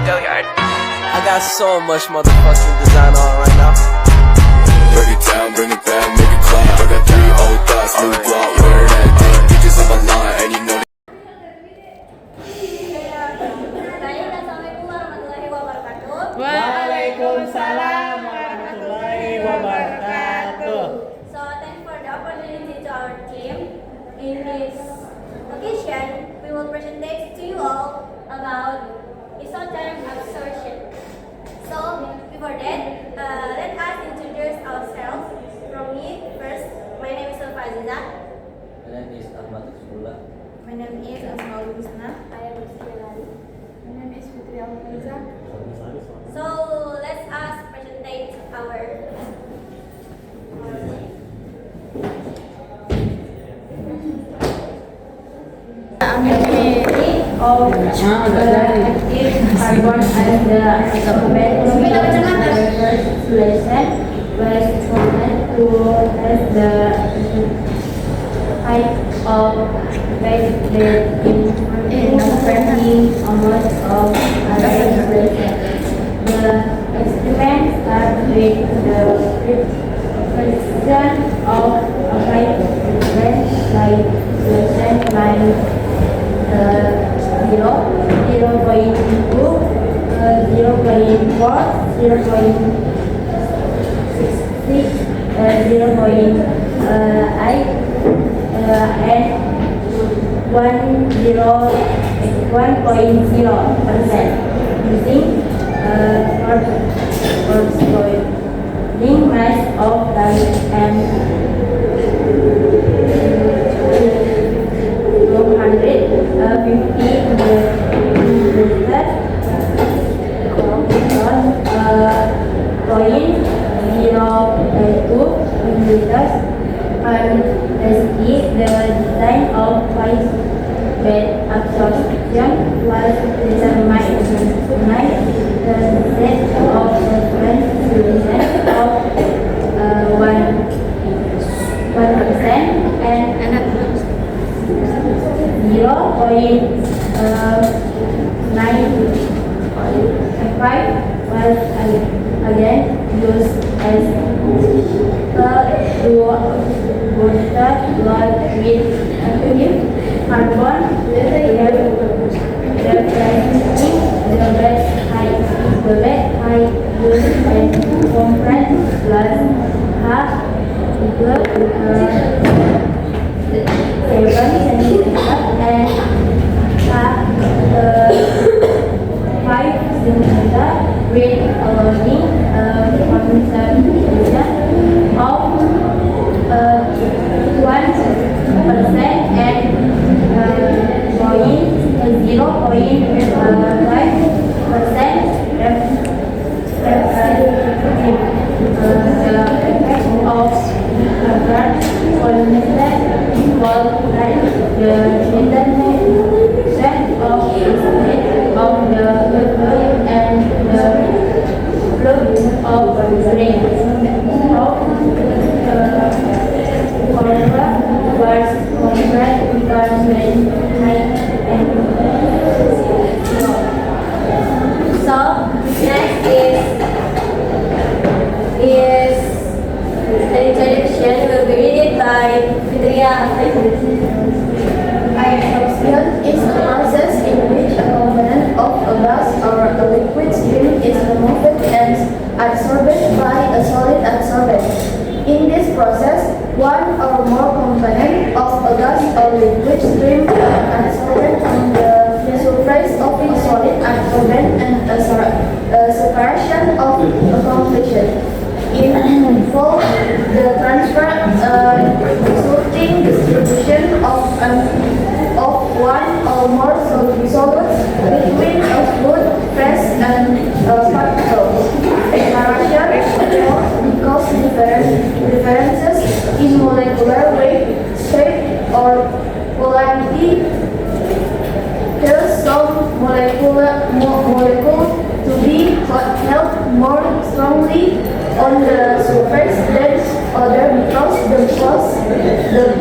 I got so much motherfucking design on right now. Break it down, bring it back, make it clap. I got 3 old thoughts, new block, where that thing. Bitches on my line, and you know. Waalaikumsalam warahmatullahi wabarakatuh. So thanks for the opportunity to our team. In this occasion, we will present to you all about esoteric absorption. So before that, let us introduce ourselves. From me first, my name is Sulfa Aziza. My name is Ahmad Rasulullah. My name is Asmaul Husna. I am Rizky Lali. My name is Fitri Al-Faiza. So let's us present our of active carbon and the absorbent solution was formed to test the height of base in converting amount of other solution. The experiment starts with the precision of a height range like solution line 0, 0.2, 0.4, 0.66, 0.8, and 1.0% using corresponding mass of light and 250 milliliters and the design of five bed absorption was determined. The set of different solutions of 1% and 0.95 was again used as to booster blood with active carbon representing the best height. The best height used as compressed blood half equal 7 centimeters and half 5 centimeters with allowing concentration of 1% and 0.5% representative. The effect of hazard polymerization involves the intermittent of the state of the fluid and the fluid of the brain. Was compared because when height and so next is the introduction will be read by Fitria. Absorption is a process in which a component of a gas or a liquid stream is removed and absorbed by a solid absorbent. In this process, one or more components of a gas or liquid stream are absorbed on the surface of a solid absorbent and a separation of a completion. In full, the transfer resulting distribution of one or more solids between a fluid, phase, and particles. Separation because differences in molecular weight, shape, or polarity cause some molecule to be held more strongly on the surface than other because the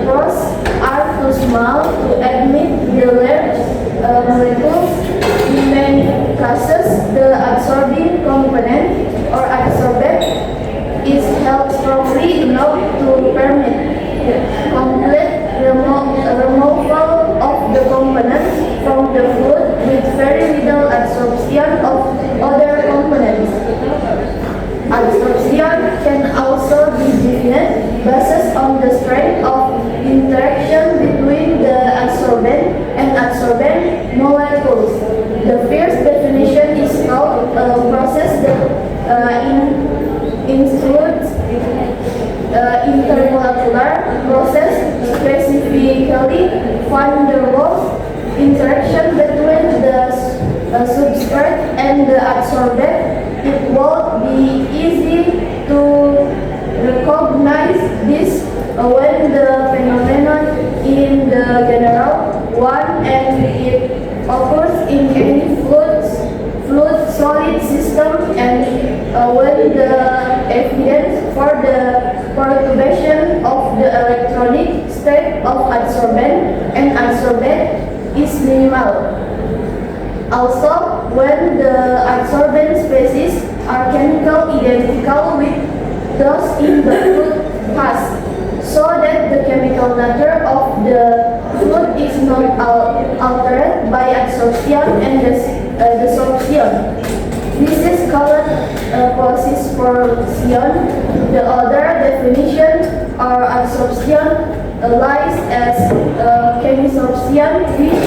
pores are too small to admit the large molecules. In many cases, the this when the phenomenon in the general one and it occurs in any fluid solid system, and when the evidence for the perturbation of the electronic state of adsorbent and adsorbate is minimal. Also, when the adsorbent species are chemically identical with those in the fluid phase, so that the chemical nature of the fluid is not altered by adsorption and desorption. This is called post-dispersion. The other definition or adsorption lies as chemisorption, which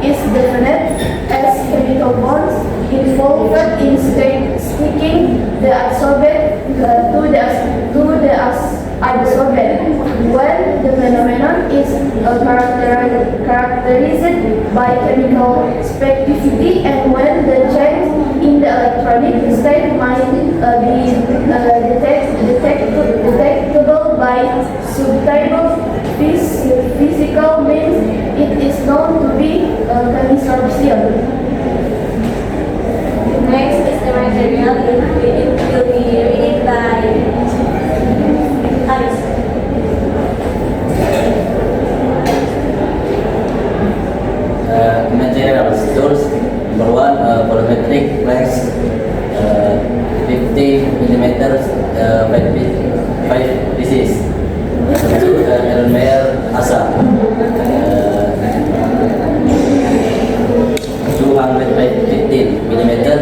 is defined as chemical bonds involved in sticking the adsorbent to the adsorbent. When the phenomenon is characterized by chemical specificity, and when the change in the electronic state might be detectable by subtle physical means, it is known to be chemisorption. Next is the material. It will be read by Aris. Materials tools. Number one, volumetric flex, 50 millimeters, 5 pieces. Number two, Elmer Asa, 215 millimeter,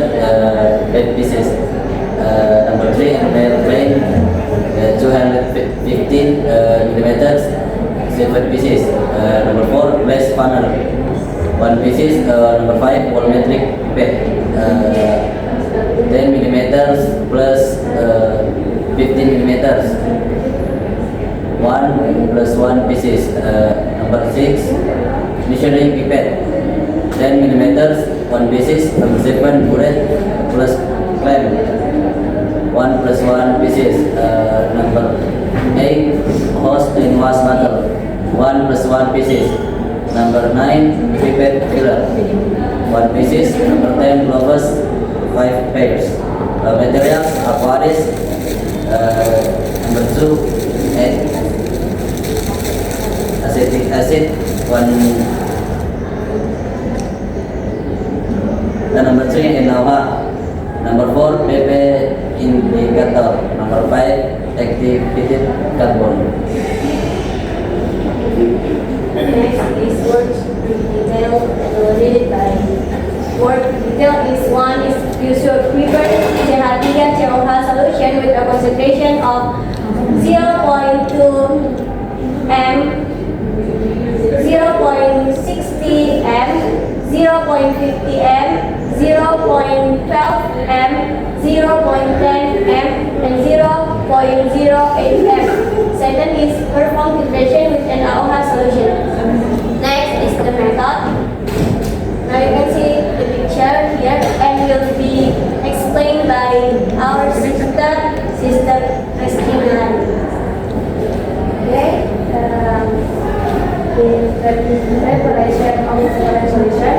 5 pieces. Number three, Elmer Plane, 215 millimeters, 7 pieces. Number four, glass panel, 1 pieces. Number 5, volumetric bed, 10 millimeters plus 15 millimeters, 1 plus 1 pieces. Number 6, measuring pipette, 10 millimeters, 1 pieces. Number 7, bullet plus clamp, 1 plus 1 pieces. Number 8, hose and wash bottle, 1 plus 1 pieces. Number 9, pipette filler, 1 pieces. Number 10, gloves, 5 pairs. Materials, aquaris. Number 2, acetic acid, 1. And number 3, NaOH. Number 4, PP indicator. Number 5, activated carbon. Next is word detail. Read by word detail is 1 is you should prepare CH3 COH solution with a concentration of 0.2 m, 0.60 m, 0.50 m, 0.12 m, 0.10 m, and 0.08 m. Second is perform filtration with an NaOH solution. Next is the method. Now you can see the picture here, and will be explained by our sister Christina. Okay. The preparation of the solution.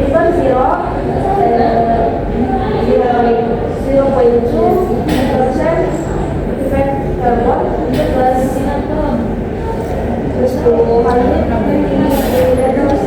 Equal 0.2% effect carbon plus 200 milliliters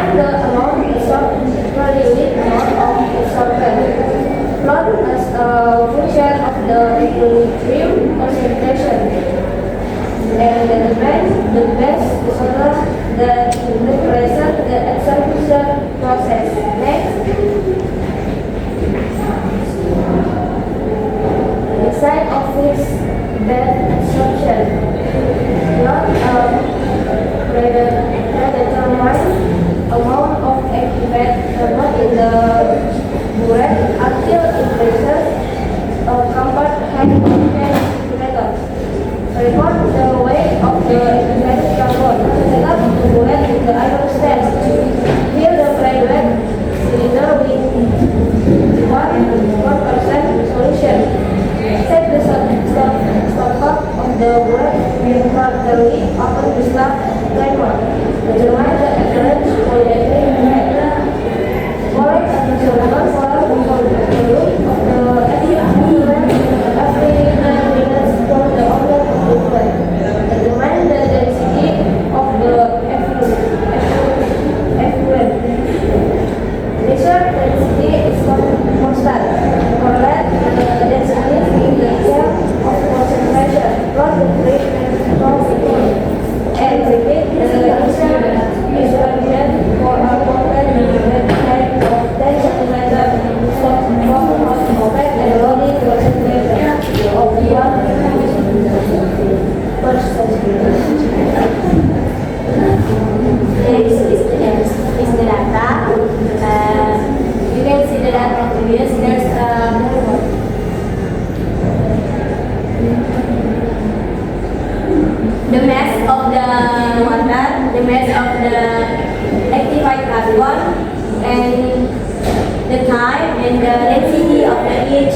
Determine the amount absorbed per unit amount of absorbent. Plot as a function of the equilibrium concentration. And determine the best isomer that represent the absorption process. Next, design of fixed bed absorption. Plot predetermined amount of activate thermal in the burette until it reaches a compact height of 10 cm. Record the weight of the activated carbon. Set up the burette in the iron stand. Fill the graduate cylinder with 1% solution. Set the stopcock of the burette properly open the stop timer. Determine the accurate polyethylene burette. Collect and measure for the volume of the effluent every 9 minutes for the outlet of the burette. Determine the density of the effluent. Measure density is constant. Correlate the density in the area of concentration. Plot the rate and repeat the experiment for a content height of 10 cm. Stop open and loading concentration of 1%. Next is the data. You can see the data of this. There's the mass of the water, the mass of the activated carbon, and the time and the density of each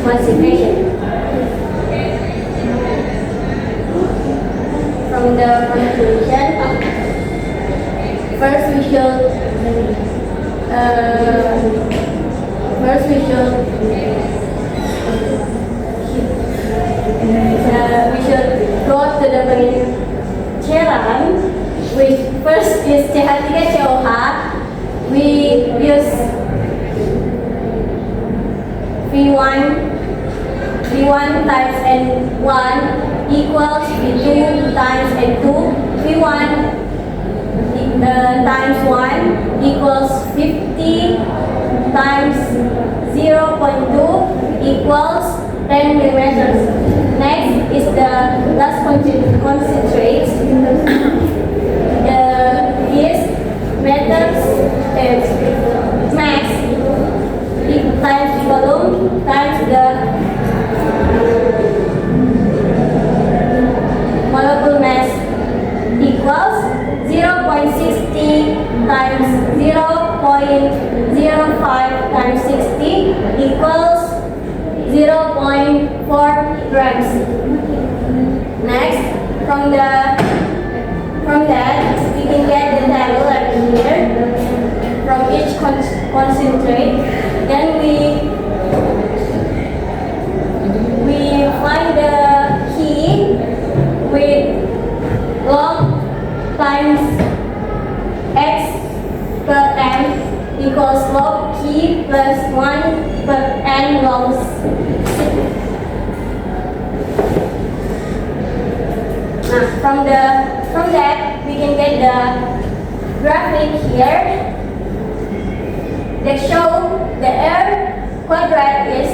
concentration. From the conclusion, first we should go to the pengeceran, which first is CH3COH. We use V1 times N1 equals V2 times N2. V1 times 1 equals 50 times 0.2 equals 10 millimeters. Next is the last concentrate. This meters mass times volume times the molecule mass equals 0.60 times 0.05 times 60 equals 0.4 grams. Next, from that we can get the table right here from each concentrate. Then we find the key with log times x per m equals log key plus 1 per n log c. From that we can get the graphic here that show the air quadrant is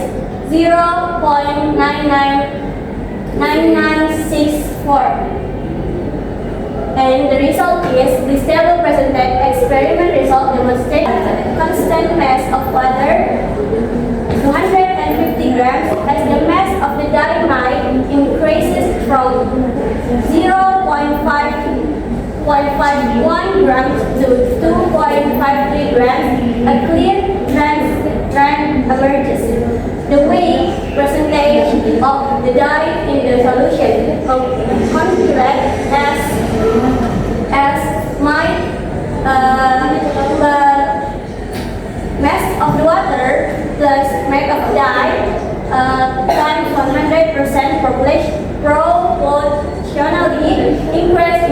0.9964. And the result is, this table presented experiment result demonstrate constant mass of water 250 grams as the mass of the dynamite increases from 0.51 grams to 2.53 grams. A clear trend emerges. The weight percentage of the dye in the solution calculate as my mass of the water plus mass of dye times 100% proportionally increase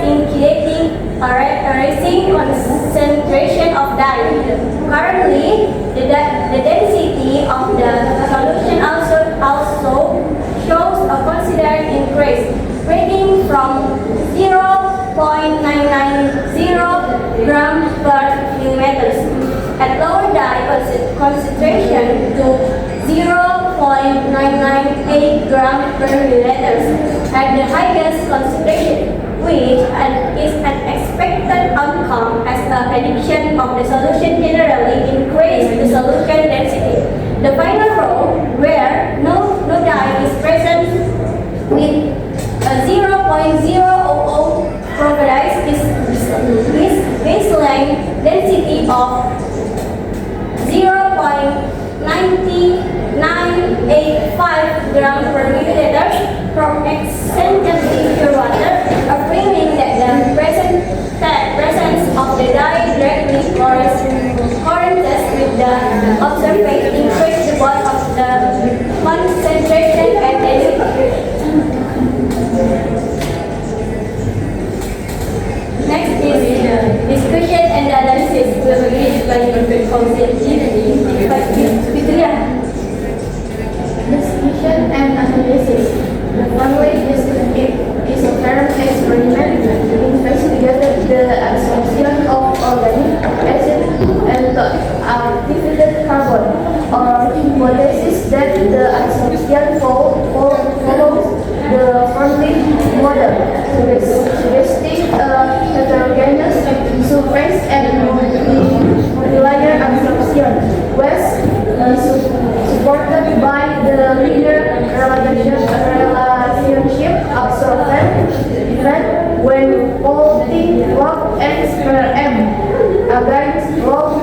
in creating rising concentration of dye. Currently, the density of the solution also shows a considerable increase, ranging from 0.990 gram per millimeters at lower dye concentration to 0.998 gram per milliliters at the highest concentration, which is an expected outcome as the addition of the solution generally increases the solution density. The final row, where no dye is present with a 0.000 provides is baseline density of 0.9985 gram per milliliter from extensively pure water, affirming that the presence of the dye directly correlates with the observed increase both of the concentration and density. Next is discussion and analysis will be by Discussion and analysis. The following is a term experiment investigated the absorption of organic acid and activated carbon, or hypothesis that the absorption follows the Fermi model, suggesting a heterogeneous surface and multi-layer absorption, was supported by the linear relationship observed even when plotting log x per m against log.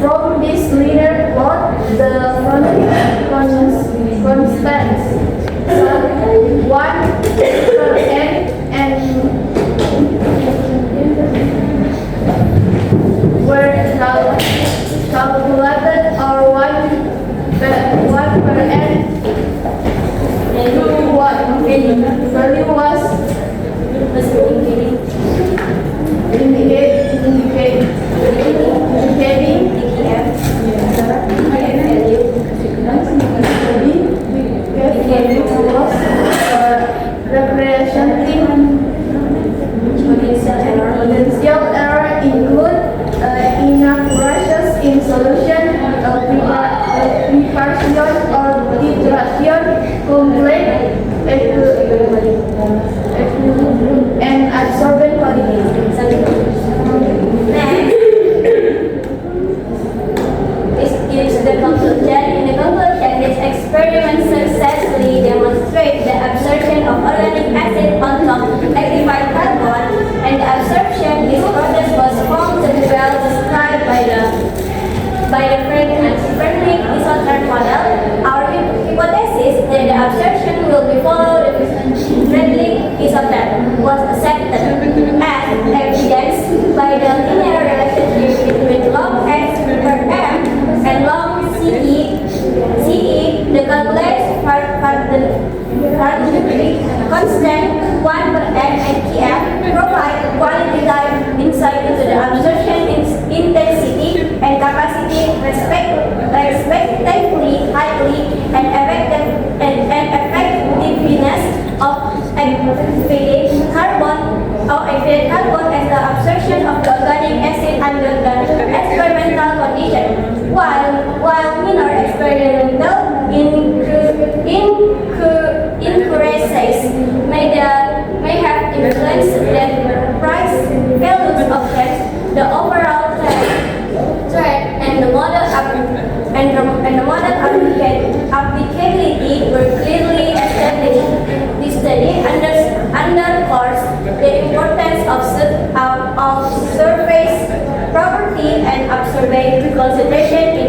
From this linear plot, the following constants 1 per n and were calculated, or 1 per n value was representing potential error include inaccuracies in solution, recursion or iteration, complete and absorbent quality. This is the conclusion. In the conclusion, this experiment successfully demonstrates the absorption of organic acid on top activated carbon, and the absorption. This process was found to be well described by the Fermi isotherm model. Our hypothesis that the absorption will be followed the Fermi isotherm was accepted as evidenced by the linear relationship between log x per m and log CE. The calculated constant 1 per n and Tf provide qualitative insight into the absorption intensity and capacity respectively, highly and effectiveness of activated carbon as the absorption of the organic acid under the experimental condition, while minor experimental inaccuracies may have influenced the price values of the overall trend and the model applicability were clearly established. This study underscores the importance of surface property and absorbent concentration in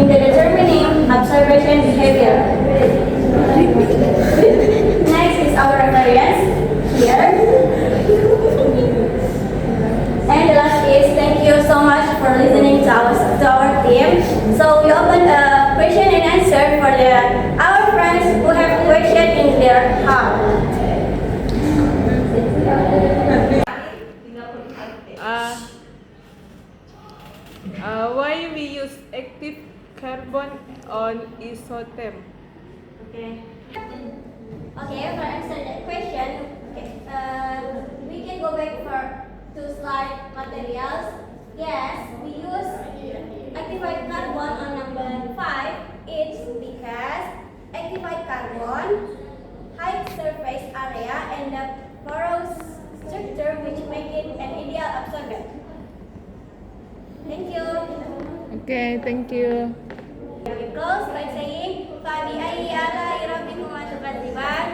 determining absorption behavior. Next is our reference here. And the last is thank you so much for listening to our team. So we open a question and answer for our friends who have question in their heart. one on isotherm. Okay. Okay, for answer that question, we can go back to slide materials. Yes, we use activated carbon on number 5. It's because activated carbon high surface area and the porous structure which make it an ideal absorbent. Thank you. Okay, thank you. We close by saying, Fabi'ayyi ala'i rabbikum tukadziban.